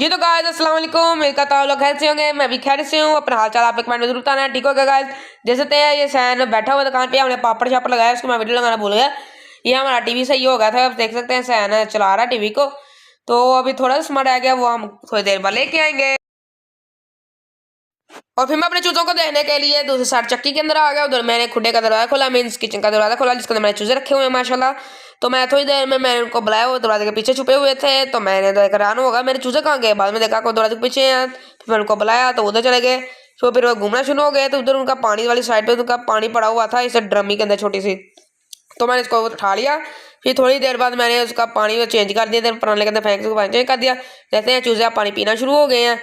जी तो गाइस अस्सलाम वालेकुम, उम्मीद करता हूं लोग खैर से होंगे। मैं भी खैर से हूं। अपना हाल चाल आप एक कमेंट में जरूर बताना, ठीक होगा गाइस। जैसे ते ये सैन बैठा हुआ दुकान पे, हमने पापड़ शापड़ लगाया, उसको मैं वीडियो लगाना भूल गया। ये हमारा टीवी सही हो गया था, अब देख सकते हैं सैन चला रहा है टीवी को। तो अभी थोड़ा सा सामान रह गया, वो हम थोड़ी देर बाद लेके आएंगे। और फिर मैं अपने चूजों को देखने के लिए दूसरी साइड चक्की के अंदर आ गया। उधर मैंने खुडे का दरवाजा खोला, मीन्स किचन का दरवाजा खोला, जिसके अंदर मैंने चूजे रखे हुए हैं माशाल्लाह। तो मैं थोड़ी देर में मैंने उनको बुलाया, वो दरवाजे के पीछे छुपे हुए थे। तो मैंने तो एक हैरान होगा मेरे चूजे कहाँ गए। बाद में देखा को दरवाजे के पीछे हैं। फिर मैं उनको बुलाया तो उधर चले गए। तो फिर वो घूमना शुरू हो गए। तो उधर उनका पानी वाली साइड पे उनका पानी पड़ा हुआ था इस ड्रमी के अंदर छोटी सी। तो मैंने इसको उठा लिया। फिर थोड़ी देर बाद मैंने उसका पानी चेंज कर दिया, प्रणाली के अंदर फेंक के पानी चेंज कर दिया। देखते हैं चूजे पानी पीना शुरू हो गए हैं।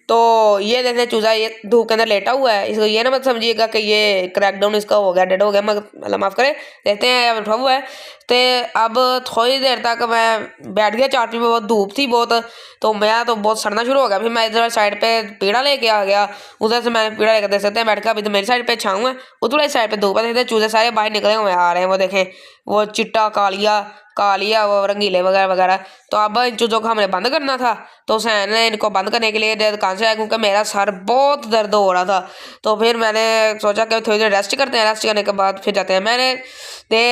तो ये देखते हैं चूजा ये धूप के अंदर लेटा हुआ है। इसको ये ना मत समझिएगा कि ये क्रैकडाउन इसका हो गया, डेड हो गया, मतलब माफ़ करें। देखते हैं अब उठा हुआ है। तो अब थोड़ी देर तक मैं बैठ गया चार पे, बहुत धूप थी बहुत। तो मैं तो बहुत सड़ना शुरू हो गया। फिर मैं इधर साइड पे पीड़ा लेके आ गया। उधर से मैंने पीड़ा लेकर देख सकते हैं बैठ के। अभी तो मेरी साइड पे छाऊँ है, उधर वाली साइड पे धूप है। देखते हैं चूजे सारे बाहर निकले हुए आ रहे हैं। वो देखें, वो चिट्टा कालिया वो रंगीले वगैरह वगैरह। तो अब इन चूजों को हमने बंद करना था। तो सैन ने इनको बंद करने के लिए दुकान से आया, क्योंकि मेरा सर बहुत दर्द हो रहा था। तो फिर मैंने सोचा कि थोड़ी देर रेस्ट करते हैं, रेस्ट करने के बाद फिर जाते हैं। मैंने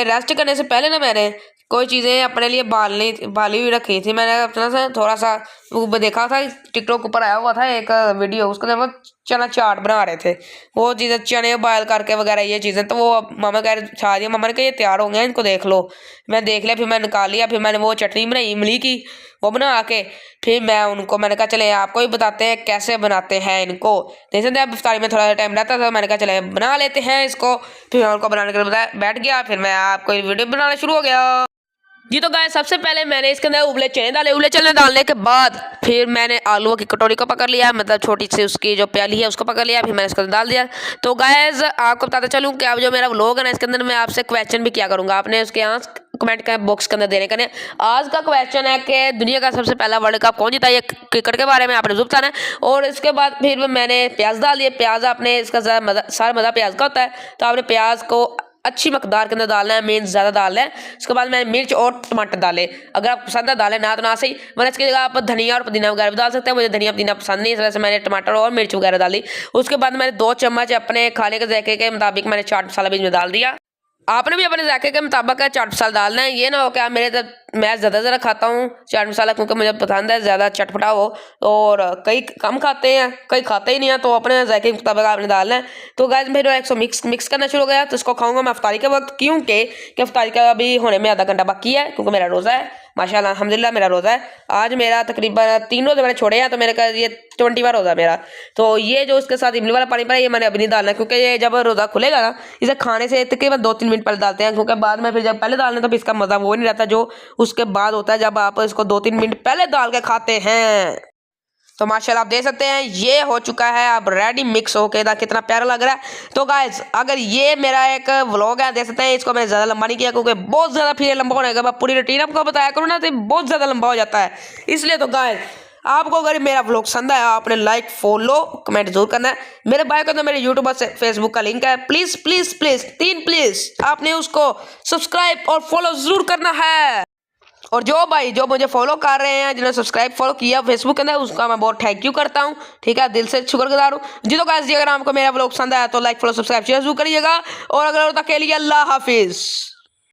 रेस्ट करने से पहले ना मैंने कोई चीज़ें अपने लिए बाली हुई रखी थी। मैंने अपना सा थोड़ा सा वो देखा था, टिकटॉक ऊपर आया हुआ था एक वीडियो, उसके अंदर वो चना चाट बना रहे थे। वो चीज़ें चने बॉयल करके वगैरह ये चीज़ें। तो वो मामा कह रहे छा दिया, मामा ने कहा ये तैयार हो गए, इनको देख लो। मैं देख लिया, फिर मैं निकाल लिया। फिर मैंने वो चटनी बनाई इमली की, वो बना के फिर मैंने कहा चले आपको भी बताते हैं कैसे बनाते हैं इनको। जैसे अब इफ्तारी में थोड़ा सा टाइम रहता था, मैंने कहा चले बना लेते हैं इसको। फिर मैं उनको बनाने के लिए बैठ गया। फिर मैं आपको वीडियो बनाना शुरू हो गया। जी तो गाइस सबसे पहले मैंने इसके अंदर उबले चने डाले। उबले चने डालने के बाद फिर मैंने आलूओं की कटोरी को पकड़ लिया, मतलब छोटी सी उसकी जो प्याली है उसको पकड़ लिया। फिर मैंने इसके अंदर डाल दिया। तो गाइस आपको बताता चलूँ कि अब जो मेरा व्लॉग है ना, इसके अंदर मैं आपसे क्वेश्चन भी किया करूँगा। आपने उसके यहाँ कमेंट का बॉक्स के अंदर देने का। आज का क्वेश्चन है कि दुनिया का सबसे पहला वर्ल्ड कप कौन जीता, ये क्रिकेट के बारे में आपने जरूर बताना है। और इसके बाद फिर मैंने प्याज डाल दिए। प्याज आपने इसका सारा मज़ा प्याज का होता है, तो आपने प्याज को अच्छी मकदार के अंदर डालना है, मीन्स ज़्यादा डालना है। उसके बाद मैंने मिर्च और टमाटर डाले। अगर आप पसंद है डालें, ना तो ना सही, वरना इसकी जगह आप धनिया और पुदीना वगैरह भी डाल सकते हैं। मुझे धनिया पुदीना पसंद नहीं, इस वजह से मैंने टमाटर और मिर्च वगैरह डाली। उसके बाद मैंने 2 चम्मच अपने खाने के जायके के मुताबिक मैंने चाट मसाला भी इसमें डाल दिया। आपने भी अपने जायके के मुताबिक चाट मसाला डालना है। ये ना हो क्या मैं ज़्यादा खाता हूँ चाट मसाला, क्योंकि मुझे पसंद है ज़्यादा चटपटा हो। और कई कम खाते हैं, कई खाते ही नहीं है। तो अपने जायके के मुताबिक आपने डालना है। तो गाइस मेरे 100 मिक्स करना शुरू हो गया। तो इसको खाऊंगा मैं इफ्तारी के वक्त, क्योंकि इफ्तारी का अभी होने में आधा घंटा बाकी है, क्योंकि मेरा रोज़ा है। माशाल्लाह अल्हम्दुलिल्लाह मेरा रोज़ा है। आज मेरा तकरीबन 3 रोज़े मैंने छोड़े हैं, तो मेरे का ये 20वां रोज़ा मेरा। तो ये जो इसके साथ इमली वाला पानी पड़ा है, ये मैंने अभी नहीं डालना, क्योंकि ये जब रोज़ा खुलेगा ना, इसे खाने से तकरीबन 2-3 मिनट पहले डालते हैं। क्योंकि बाद में फिर जब पहले डालने तो फिर इसका मज़ा वो नहीं रहता जो उसके बाद होता है, जब आप इसको 2-3 मिनट पहले डाल के खाते हैं। तो माशाल्लाह आप देख सकते हैं ये हो चुका है अब रेडी मिक्स होके। कितना प्यारा लग रहा है। तो गाइस अगर ये मेरा एक व्लॉग है, देख सकते हैं, इसको मैं ज़्यादा लंबा नहीं किया, क्योंकि बहुत ज़्यादा फिर लंबा होने का पूरी रूटीन आपको बताया करूँ ना, तो बहुत ज़्यादा लंबा हो जाता है। इसलिए तो गाइस आपको अगर मेरा व्लॉग पसंद आया, आपने लाइक फॉलो कमेंट जरूर करना है। मेरे भाई को तो मेरे यूट्यूब से फेसबुक का लिंक है, प्लीज़ प्लीज़ प्लीज़ 3 प्लीज़ आपने उसको सब्सक्राइब और फॉलो ज़रूर करना है। और जो भाई जो मुझे फॉलो कर रहे हैं, जिन्होंने सब्सक्राइब फॉलो किया फेसबुक के अंदर, उसका मैं बहुत थैंक यू करता हूँ। ठीक है, दिल से शुक्रगुजार हूँ। जी तो गाइस अगर आपको मेरा व्लॉग पसंद आया तो लाइक फॉलो सब्सक्राइब जरूर करिएगा। और अगर तक के लिए अल्लाह हाफिज़।